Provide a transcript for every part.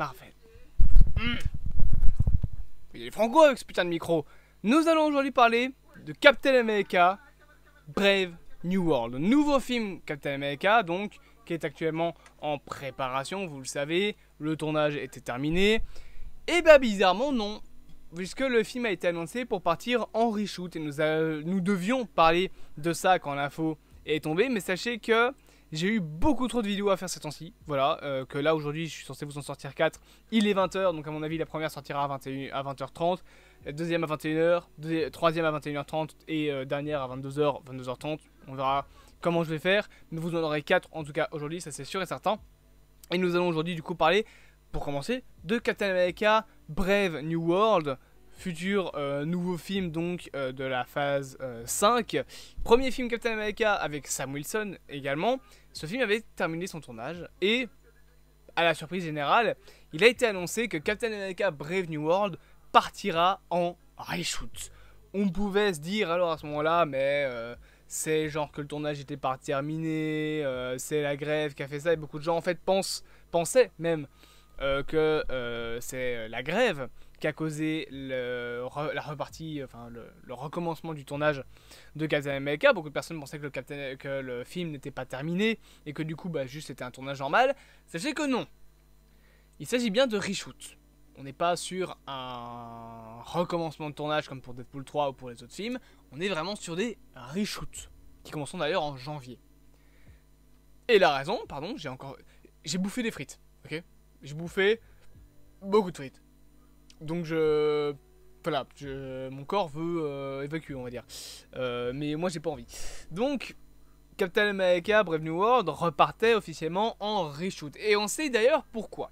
Marvel. Il est franco avec ce putain de micro. Nous allons aujourd'hui parler de Captain America Brave New World. Nouveau film Captain America, donc, qui est actuellement en préparation, vous le savez. Le tournage était terminé. Et bah bizarrement non, puisque le film a été annoncé pour partir en reshoot. Et nous devions parler de ça quand l'info est tombée. Mais sachez que j'ai eu beaucoup trop de vidéos à faire ces temps-ci. Voilà, que là aujourd'hui je suis censé vous en sortir 4. Il est 20h, donc à mon avis la première sortira à 20h30. La deuxième à 21h, troisième à 21h30 et dernière à 22h, 22h30. On verra comment je vais faire. Mais vous en aurez 4 en tout cas aujourd'hui, ça c'est sûr et certain. Et nous allons aujourd'hui du coup parler, pour commencer, de Captain America Brave New World. Futur nouveau film donc de la phase 5. Premier film Captain America avec Sam Wilson également. Ce film avait terminé son tournage et, à la surprise générale, il a été annoncé que Captain America Brave New World partira en reshoot. On pouvait se dire alors à ce moment-là, mais c'est genre que le tournage était pas terminé, c'est la grève qui a fait ça, et beaucoup de gens en fait pensaient même que c'est la grève qui a causé le recommencement du tournage de Captain America. Beaucoup de personnes pensaient que le film n'était pas terminé et que du coup juste c'était un tournage normal. Sachez que non, il s'agit bien de reshoot. On n'est pas sur un recommencement de tournage comme pour Deadpool 3 ou pour les autres films. On est vraiment sur des reshoots qui commenceront d'ailleurs en janvier. Et la raison, pardon, j'ai bouffé des frites, ok. J'ai bouffé beaucoup de frites. Donc mon corps veut évacuer, on va dire. Mais moi j'ai pas envie. Donc Captain America Brave New World repartait officiellement en reshoot. Et on sait d'ailleurs pourquoi.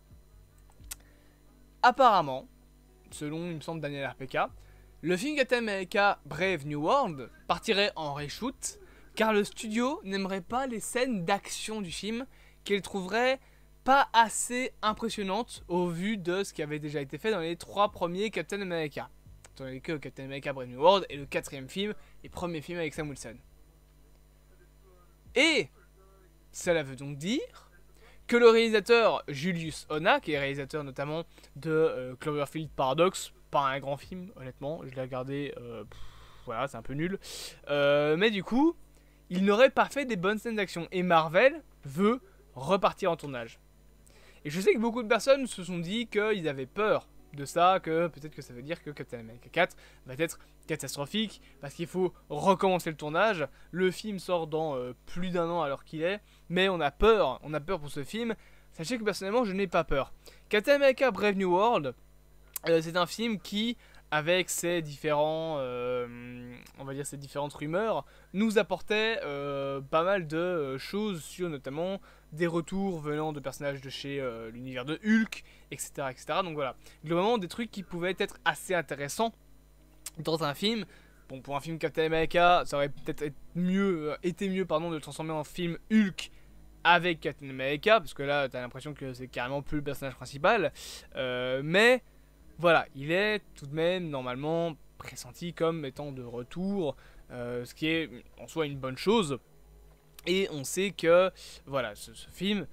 Apparemment, selon il me semble Daniel RPK, le film Captain America Brave New World partirait en reshoot car le studio n'aimerait pas les scènes d'action du film qu'il trouverait pas assez impressionnante au vu de ce qui avait déjà été fait dans les 3 premiers Captain America. Étant donné que Captain America Brave New World est le 4e film et premier film avec Sam Wilson. Et cela veut donc dire que le réalisateur Julius Onah, qui est réalisateur notamment de Cloverfield Paradox, pas un grand film honnêtement, je l'ai regardé, voilà c'est un peu nul, mais du coup il n'aurait pas fait des bonnes scènes d'action et Marvel veut repartir en tournage. Et je sais que beaucoup de personnes se sont dit qu'ils avaient peur de ça, que peut-être que ça veut dire que Captain America 4 va être catastrophique, parce qu'il faut recommencer le tournage. Le film sort dans plus d'1 an alors qu'il est, mais on a peur pour ce film. Sachez que personnellement je n'ai pas peur. Captain America Brave New World, c'est un film qui, avec ses différentes rumeurs, nous apportait pas mal de choses sur notamment des retours venant de personnages de chez l'univers de Hulk, etc., etc. Donc voilà, globalement des trucs qui pouvaient être assez intéressants dans un film. Bon, pour un film Captain America, ça aurait peut-être été mieux de le transformer en film Hulk avec Captain America, parce que là t'as l'impression que c'est carrément plus le personnage principal, mais voilà, il est tout de même normalement pressenti comme étant de retour, ce qui est en soi une bonne chose. Et on sait que voilà, ce film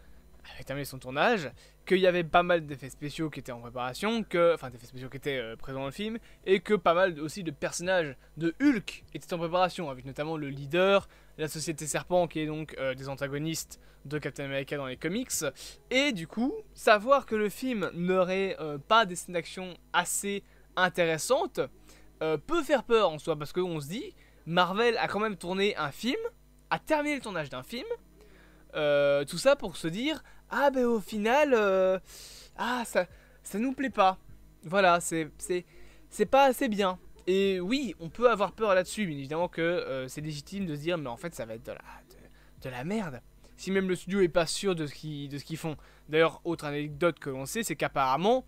avait terminé son tournage, qu'il y avait pas mal d'effets spéciaux qui étaient en préparation, d'effets spéciaux qui étaient présents dans le film, et que pas mal aussi de personnages de Hulk étaient en préparation, avec notamment le leader, la Société Serpent qui est donc des antagonistes de Captain America dans les comics. Et du coup, savoir que le film n'aurait pas des scènes d'action assez intéressantes peut faire peur en soi, parce qu'on se dit, Marvel a quand même tourné un film, a terminé le tournage d'un film, tout ça pour se dire, ah ben au final, ça nous plaît pas. Voilà, c'est pas assez bien. Et oui, on peut avoir peur là-dessus, bien évidemment que c'est légitime de se dire, mais en fait ça va être de la merde. Si même le studio est pas sûr de ce qu'ils font. D'ailleurs, autre anecdote que l'on sait, c'est qu'apparemment,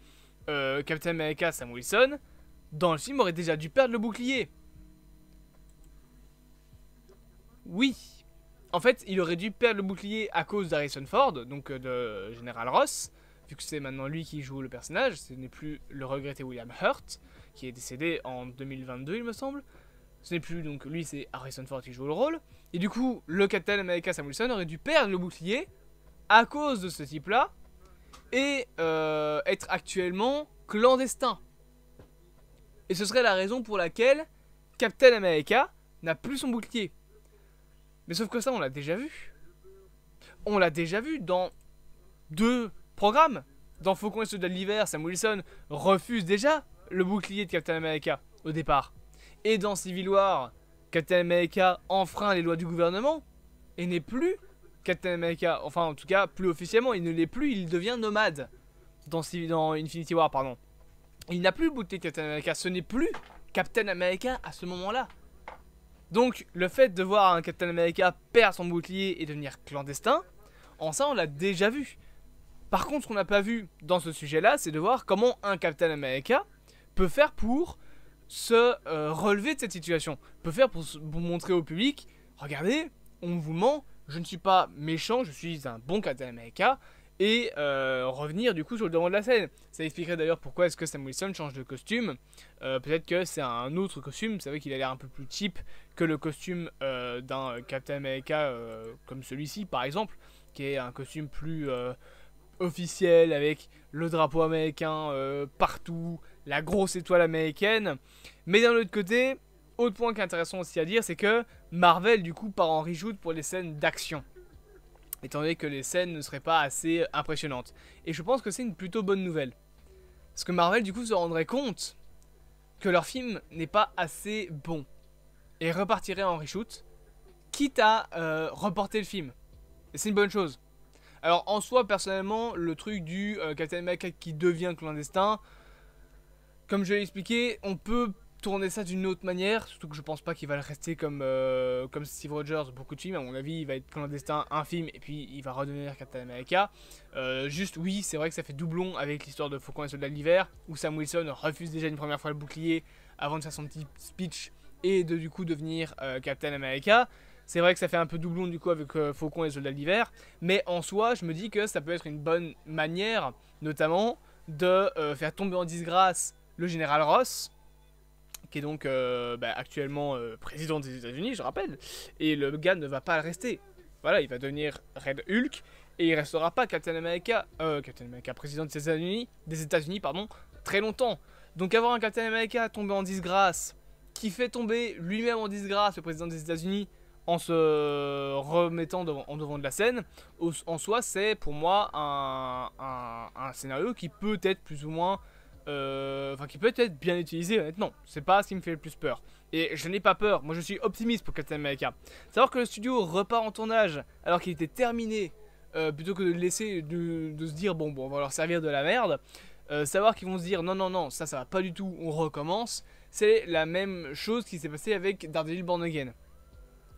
Captain America Sam Wilson, dans le film, aurait déjà dû perdre le bouclier. Oui. En fait, il aurait dû perdre le bouclier à cause d'Harrison Ford, donc de General Ross, vu que c'est maintenant lui qui joue le personnage, ce n'est plus le regretté William Hurt, qui est décédé en 2022, il me semble. Ce n'est plus, donc lui, c'est Harrison Ford qui joue le rôle. Et du coup, le Captain America Sam Wilson aurait dû perdre le bouclier à cause de ce type-là. et être actuellement clandestin. Et ce serait la raison pour laquelle Captain America n'a plus son bouclier. Mais sauf que ça, on l'a déjà vu. On l'a déjà vu dans 2 programmes. Dans Faucon et le Soldat de l'Hiver, Sam Wilson refuse déjà le bouclier de Captain America au départ. Et dans Civil War, Captain America enfreint les lois du gouvernement et n'est plus Captain America. Enfin, en tout cas, plus officiellement, il ne l'est plus, il devient nomade. Dans Infinity War, pardon. Il n'a plus le bouclier de Captain America, ce n'est plus Captain America à ce moment-là. Donc, le fait de voir un Captain America perdre son bouclier et devenir clandestin, en ça, on l'a déjà vu. Par contre, ce qu'on n'a pas vu dans ce sujet-là, c'est de voir comment un Captain America peut faire pour se relever de cette situation. Peut faire pour montrer au public, regardez, on vous ment, je ne suis pas méchant, je suis un bon Captain America, et revenir du coup sur le devant de la scène. Ça expliquerait d'ailleurs pourquoi est-ce que Sam Wilson change de costume. Peut-être que c'est un autre costume, c'est vrai qu'il a l'air un peu plus cheap que le costume d'un Captain America comme celui-ci par exemple, qui est un costume plus officiel avec le drapeau américain partout, la grosse étoile américaine. Mais d'un autre côté, autre point qui est intéressant aussi à dire, c'est que Marvel du coup part en reshoot pour les scènes d'action, étant donné que les scènes ne seraient pas assez impressionnantes. Et je pense que c'est une plutôt bonne nouvelle. Parce que Marvel du coup se rendrait compte que leur film n'est pas assez bon. Et repartirait en reshoot, quitte à reporter le film. Et c'est une bonne chose. Alors en soi, personnellement, le truc du Captain America qui devient clandestin, comme je l'ai expliqué, on peut tourner ça d'une autre manière, surtout que je pense pas qu'il va le rester comme Steve Rogers, beaucoup de films, à mon avis il va être clandestin un film et puis il va redevenir Captain America. Juste oui, c'est vrai que ça fait doublon avec l'histoire de Faucon et le Soldat de l'Hiver, où Sam Wilson refuse déjà une première fois le bouclier avant de faire son petit speech et de du coup devenir Captain America. C'est vrai que ça fait un peu doublon du coup avec Faucon et le Soldat de l'Hiver, mais en soi je me dis que ça peut être une bonne manière, notamment de faire tomber en disgrâce le général Ross, qui est donc actuellement président des États-Unis, je rappelle, et le gars ne va pas le rester. Voilà, il va devenir Red Hulk et il restera pas Captain America, président des États-Unis, pardon, très longtemps. Donc avoir un Captain America tombé en disgrâce, qui fait tomber lui-même en disgrâce le président des États-Unis en se remettant en devant de la scène, en soi c'est pour moi un scénario qui peut être plus ou moins qui peut être bien utilisé, honnêtement. C'est pas ce qui me fait le plus peur. Et je n'ai pas peur, moi je suis optimiste pour Captain America. Savoir que le studio repart en tournage alors qu'il était terminé, plutôt que de laisser, de se dire bon on va leur servir de la merde, savoir qu'ils vont se dire non non non, ça va pas du tout, on recommence, c'est la même chose qui s'est passé avec Daredevil Born Again.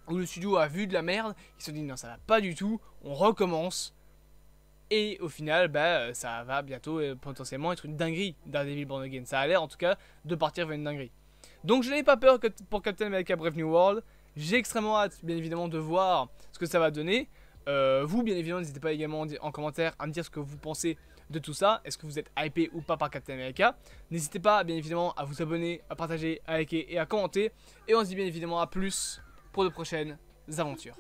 Où le studio a vu de la merde, ils se sont dit non ça va pas du tout, on recommence. Et au final, ça va bientôt potentiellement être une dinguerie Daredevil Born Again. Ça a l'air en tout cas de partir vers une dinguerie. Donc je n'ai pas peur pour Captain America Brave New World. J'ai extrêmement hâte bien évidemment de voir ce que ça va donner. Vous bien évidemment n'hésitez pas également en commentaire à me dire ce que vous pensez de tout ça. Est-ce que vous êtes hypé ou pas par Captain America? N'hésitez pas bien évidemment à vous abonner, à partager, à liker et à commenter. Et on se dit bien évidemment à plus pour de prochaines aventures.